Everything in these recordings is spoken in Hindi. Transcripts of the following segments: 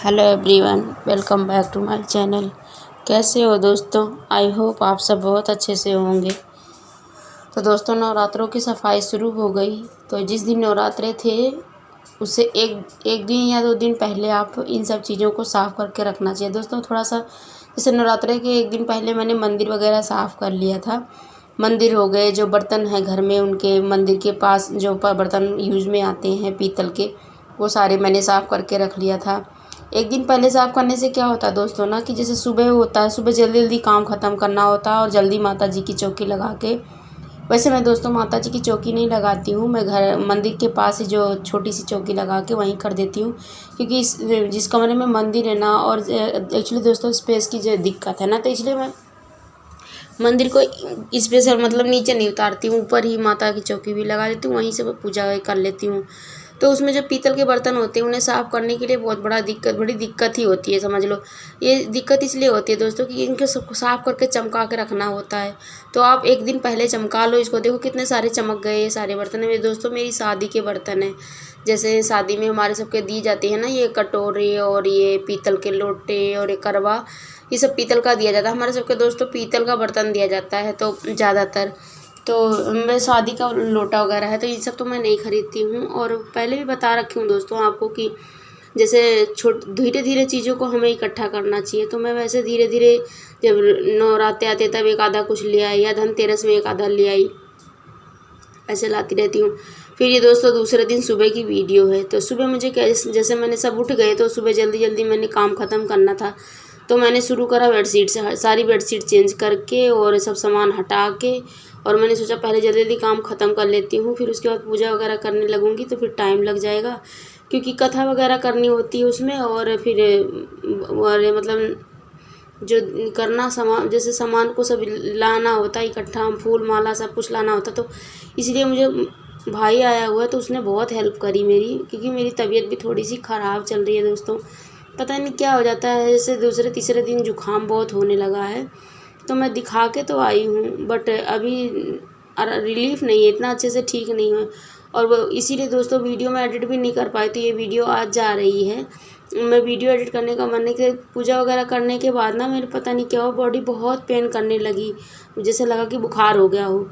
Hello everyone, welcome back to my channel. कैसे हो दोस्तों? आई होप आप सब बहुत अच्छे से होंगे। तो दोस्तों, नवरात्रों की सफाई शुरू हो गई। तो जिस दिन नवरात्रे थे उससे एक दिन या 2 दिन पहले आप इन सब चीज़ों को साफ़ करके रखना चाहिए दोस्तों। थोड़ा सा जैसे नवरात्रे के एक दिन पहले मैंने मंदिर वगैरह साफ़ कर लिया था। मंदिर हो गए, जो बर्तन हैं घर में उनके मंदिर के पास जो बर्तन यूज़ में आते हैं पीतल के, वो सारे मैंने साफ़ करके रख लिया था। एक दिन पहले साफ़ करने से क्या होता है दोस्तों ना, कि जैसे सुबह होता है, सुबह जल्दी जल्दी काम ख़त्म करना होता है और जल्दी माता जी की चौकी लगा के। वैसे मैं दोस्तों माता जी की चौकी नहीं लगाती हूँ, मैं घर मंदिर के पास ही जो छोटी सी चौकी लगा के वहीं कर देती हूँ। क्योंकि जिस कमरे में मंदिर है ना, और एक्चुअली दोस्तों स्पेस की जो दिक्कत है ना, तो इसलिए मैं मंदिर को स्पेशल मतलब नीचे नहीं उतारती हूँ, ऊपर ही माता की चौकी भी लगा देती हूँ, वहीं से पूजा कर लेती हूँ। तो उसमें जो पीतल के बर्तन होते हैं उन्हें साफ़ करने के लिए बहुत बड़ी दिक्कत ही होती है, समझ लो। ये दिक्कत इसलिए होती है दोस्तों कि इनको साफ़ करके चमका के रखना होता है। तो आप एक दिन पहले चमका लो इसको, देखो कितने सारे चमक गए ये सारे बर्तन। मेरे दोस्तों मेरी शादी के बर्तन हैं, जैसे शादी में हमारे सबके दी जाती है ना, ये कटोरे और ये पीतल के लोटे और ये करवा, ये सब पीतल का दिया जाता है हमारे सबके दोस्तों, पीतल का बर्तन दिया जाता है तो ज़्यादातर। तो मैं शादी का लोटा वगैरह है तो ये सब तो मैं नहीं खरीदती हूँ। और पहले भी बता रखी हूँ दोस्तों आपको कि जैसे धीरे धीरे चीज़ों को हमें इकट्ठा करना चाहिए। तो मैं वैसे धीरे धीरे जब नवरात्रे आते तब एक आधा कुछ ले आई, या धनतेरस में एक आधा ले आई, ऐसे लाती रहती हूँ। फिर ये दोस्तों दूसरे दिन सुबह की वीडियो है। तो सुबह मुझे जैसे मैंने सब उठ गए तो सुबह जल्दी जल्दी मैंने काम ख़त्म करना था, तो मैंने शुरू करा बेडशीट से, सारी बेडशीट चेंज करके और सब सामान हटा के। और मैंने सोचा पहले जल्दी जल्दी काम ख़त्म कर लेती हूँ, फिर उसके बाद पूजा वगैरह करने लगूँगी तो फिर टाइम लग जाएगा, क्योंकि कथा वगैरह करनी होती है उसमें। और फिर और मतलब जो करना सामान, जैसे सामान को सब लाना होता है इकट्ठा, फूल माला सब कुछ लाना होता, तो इसलिए मुझे भाई आया हुआ है तो उसने बहुत हेल्प करी मेरी, क्योंकि मेरी तबीयत भी थोड़ी सी ख़राब चल रही है दोस्तों। पता नहीं क्या हो जाता है, जैसे दूसरे तीसरे दिन जुकाम बहुत होने लगा है। तो मैं दिखा के तो आई हूँ, बट अभी रिलीफ नहीं है, इतना अच्छे से ठीक नहीं है। और वो इसीलिए दोस्तों वीडियो में एडिट भी नहीं कर पाई, तो ये वीडियो आज जा रही है। मैं वीडियो एडिट करने का मन नहीं किया। पूजा वगैरह करने के बाद ना मेरे पता नहीं क्या हो, बॉडी बहुत पेन करने लगी, जैसे लगा कि बुखार हो गया हो।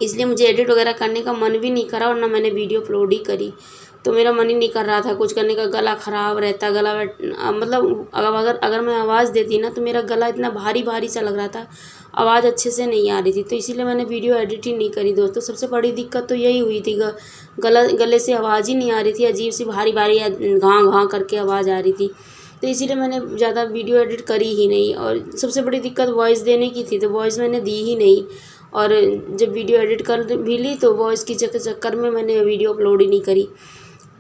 इसलिए मुझे एडिट वगैरह करने का मन भी नहीं करा और ना मैंने वीडियो अपलोड ही करी। तो मेरा मन ही नहीं कर रहा था कुछ करने का, गला ख़राब रहता, मतलब अगर मैं आवाज़ देती ना तो मेरा गला इतना भारी भारी सा लग रहा था, आवाज़ अच्छे से नहीं आ रही थी। तो इसीलिए मैंने वीडियो एडिट ही नहीं करी दोस्तों। सबसे बड़ी दिक्कत तो यही हुई थी, गले से आवाज़ ही नहीं आ रही थी, अजीब सी भारी भारी घाँ घाँ करके आवाज़ आ रही थी। तो इसीलिए मैंने ज़्यादा वीडियो एडिट करी ही नहीं। और सबसे बड़ी दिक्कत वॉइस देने की थी, तो वॉइस मैंने दी ही नहीं। और जब वीडियो एडिट कर भी ली तो वॉइस की चक्कर में मैंने वीडियो अपलोड ही नहीं करी।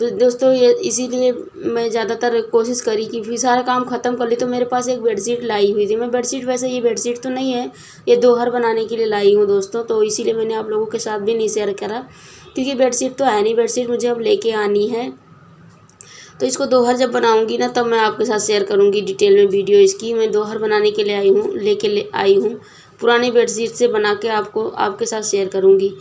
तो दोस्तों ये इसीलिए मैं ज़्यादातर कोशिश करी कि फिर सारा काम ख़त्म कर ली। तो मेरे पास एक बेडशीट लाई हुई थी, मैं बेडशीट, वैसे ये बेडशीट तो नहीं है, ये दोहर बनाने के लिए लाई हूँ दोस्तों। तो इसीलिए मैंने आप लोगों के साथ भी नहीं शेयर करा, क्योंकि बेडशीट तो है नहीं, बेडशीट मुझे अब लेके आनी है। तो इसको दोहर जब बनाऊंगी ना तब मैं आपके साथ शेयर करूंगी डिटेल में वीडियो इसकी। मैं दोहर बनाने के लिए ले आई हूँ, पुरानी बेडशीट से बना के आपके साथ शेयर करूंगी।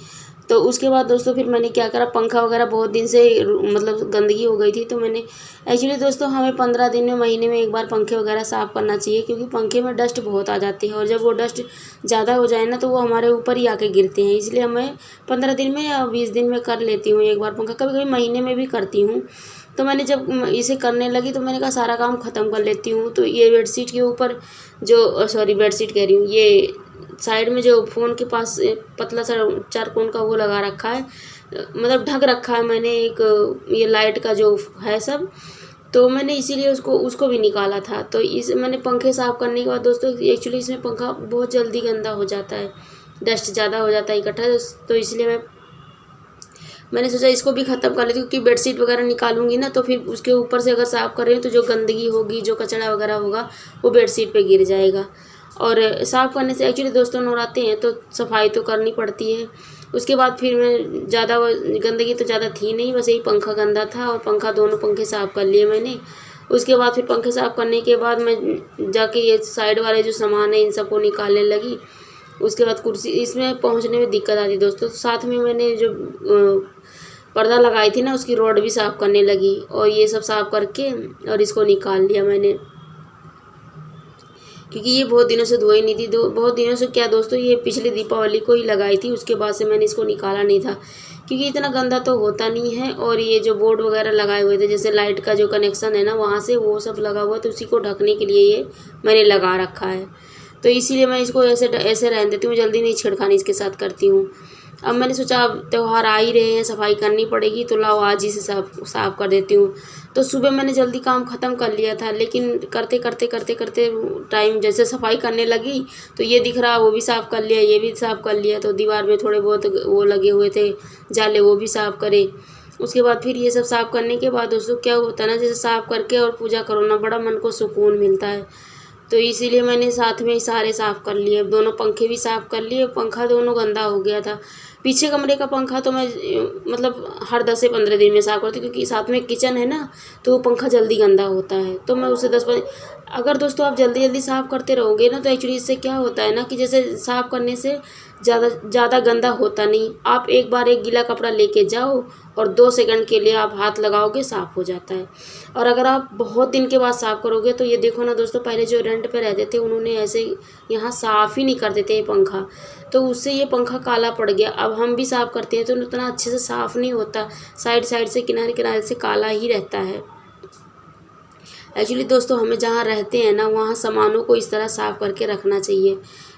तो उसके बाद दोस्तों फिर मैंने क्या करा, पंखा वगैरह बहुत दिन से मतलब गंदगी हो गई थी, तो मैंने एक्चुअली दोस्तों हमें 15 दिन में, महीने में एक बार पंखे वगैरह साफ़ करना चाहिए, क्योंकि पंखे में डस्ट बहुत आ जाती है। और जब वो डस्ट ज़्यादा हो जाए ना तो वो हमारे ऊपर ही आके गिरते हैं। इसलिए हमें 15 दिन में या 20 दिन में कर लेती हूँ एक बार पंखा, कभी कभी महीने में भी करती हूँ। तो मैंने जब इसे करने लगी तो मैंने कहा सारा काम ख़त्म कर लेती हूँ। तो ये बेडशीट के ऊपर जो बेडशीट कह रही हूँ, ये साइड में जो फ़ोन के पास पतला सा चारकोन का वो लगा रखा है, मतलब ढक रखा है मैंने एक, ये लाइट का जो है सब, तो मैंने इसीलिए उसको भी निकाला था। तो मैंने पंखे साफ़ करने के बाद दोस्तों एक्चुअली इसमें पंखा बहुत जल्दी गंदा हो जाता है, डस्ट ज़्यादा हो जाता है इकट्ठा। तो इसलिए मैंने सोचा इसको भी ख़त्म कर लेती हूँ, क्योंकि बेडशीट वगैरह निकालूंगी ना तो फिर उसके ऊपर से अगर साफ़ कर रही हूँ तो जो गंदगी होगी, जो कचरा वगैरह होगा वो बेडशीट पे गिर जाएगा। और साफ़ करने से एक्चुअली दोस्तों नवराते हैं तो सफाई तो करनी पड़ती है। उसके बाद फिर मैं ज़्यादा गंदगी तो ज़्यादा थी नहीं, बस यही पंखा गंदा था और दोनों पंखे साफ़ कर लिए मैंने। उसके बाद फिर पंखे साफ़ करने के बाद मैं जाके ये साइड वाले जो सामान है इन सबको निकालने लगी। उसके बाद कुर्सी, इसमें पहुंचने में दिक्कत आती दोस्तों। साथ में मैंने जो पर्दा लगाई थी ना उसकी रॉड भी साफ़ करने लगी, और ये सब साफ़ करके और इसको निकाल लिया मैंने, क्योंकि ये बहुत दिनों से धोई नहीं थी। बहुत दिनों से क्या दोस्तों, ये पिछले दीपावली को ही लगाई थी, उसके बाद से मैंने इसको निकाला नहीं था, क्योंकि इतना गंदा तो होता नहीं है। और ये जो बोर्ड वगैरह लगाए हुए थे, जैसे लाइट का जो कनेक्शन है ना वहाँ से, वो सब लगा हुआ, तो उसी को ढकने के लिए ये मैंने लगा रखा है। तो इसीलिए मैं इसको ऐसे ऐसे रहने देती हूँ, जल्दी नहीं छिड़खानी इसके साथ करती हूँ। अब मैंने सोचा अब त्यौहार आ ही रहे हैं, सफाई करनी पड़ेगी, तो लाओ आज ही से साफ़ कर देती हूँ। तो सुबह मैंने जल्दी काम ख़त्म कर लिया था, लेकिन करते करते करते करते टाइम जैसे सफाई करने लगी तो ये दिख रहा, वो भी साफ़ कर लिया, ये भी साफ़ कर लिया। तो दीवार में थोड़े बहुत वो लगे हुए थे जाले, वो भी साफ़ करे। उसके बाद फिर ये सब साफ़ करने के बाद दोस्तों क्या होता है ना, जैसे साफ़ करके और पूजा करो ना, बड़ा मन को सुकून मिलता है। तो इसीलिए मैंने साथ में ही सारे साफ़ कर लिए, दोनों पंखे भी साफ़ कर लिए। पंखा दोनों गंदा हो गया था, पीछे कमरे का पंखा तो मैं मतलब हर 10 से 15 दिन में साफ़ करती हूँ, क्योंकि साथ में किचन है ना, तो वो पंखा जल्दी गंदा होता है। तो मैं उसे 10 अगर दोस्तों आप जल्दी जल्दी साफ़ करते रहोगे ना, तो एक्चुअली इससे क्या होता है ना कि जैसे साफ़ करने से ज़्यादा गंदा होता नहीं। आप एक बार एक गीला कपड़ा लेके जाओ और 2 सेकंड के लिए आप हाथ लगाओगे, साफ़ हो जाता है। और अगर आप बहुत दिन के बाद साफ़ करोगे, तो ये देखो ना दोस्तों, पहले जो रेंट पे रहते थे उन्होंने ऐसे यहाँ साफ़ ही नहीं कर देते ये पंखा, तो उससे ये पंखा काला पड़ गया। अब हम भी साफ़ करते हैं तो उतना अच्छे से साफ़ नहीं होता, साइड साइड से किनारे किनारे से काला ही रहता है। एक्चुअली दोस्तों हमें जहाँ रहते हैं ना, वहाँ सामानों को इस तरह साफ़ करके रखना चाहिए।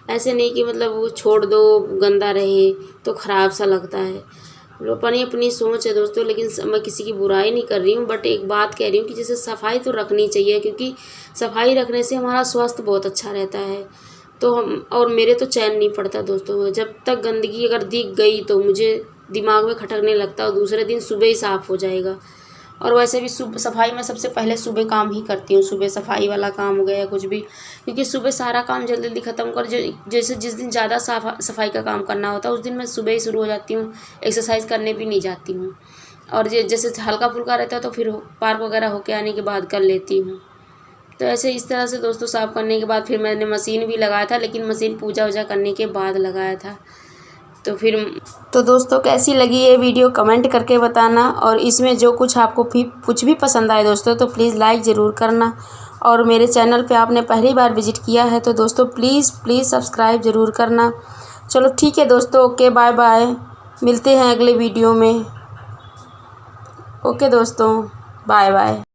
ऐसे नहीं कि मतलब वो छोड़ दो गंदा रहे तो ख़राब सा लगता है। अपनी अपनी सोच है दोस्तों, लेकिन मैं किसी की बुराई नहीं कर रही हूँ, बट एक बात कह रही हूँ कि जैसे सफाई तो रखनी चाहिए, क्योंकि सफाई रखने से हमारा स्वास्थ्य बहुत अच्छा रहता है। तो और मेरे तो चैन नहीं पड़ता दोस्तों, जब तक गंदगी अगर दिख गई तो मुझे दिमाग में खटकने लगता है, और दूसरे दिन सुबह ही साफ़ हो जाएगा। और वैसे भी सफाई में सबसे पहले सुबह काम ही करती हूँ, सुबह सफाई वाला काम हो गया कुछ भी, क्योंकि सुबह सारा काम जल्दी जल्दी ख़त्म कर, जैसे जिस दिन ज़्यादा सफाई का काम करना होता है उस दिन मैं सुबह ही शुरू हो जाती हूँ, एक्सरसाइज करने भी नहीं जाती हूँ। और जैसे हल्का फुल्का रहता है तो फिर पार्क वगैरह होके आने के बाद कर लेती हूँ। तो ऐसे इस तरह से दोस्तों साफ़ करने के बाद फिर मैंने मशीन भी लगाया था, लेकिन मशीन पूजा वूजा करने के बाद लगाया था। तो दोस्तों कैसी लगी ये वीडियो कमेंट करके बताना, और इसमें जो कुछ आपको कुछ भी पसंद आए दोस्तों तो प्लीज़ लाइक ज़रूर करना। और मेरे चैनल पे आपने पहली बार विज़िट किया है तो दोस्तों प्लीज़ सब्सक्राइब ज़रूर करना। चलो ठीक है दोस्तों, ओके बाय बाय, मिलते हैं अगले वीडियो में। ओके दोस्तों, बाय बाय।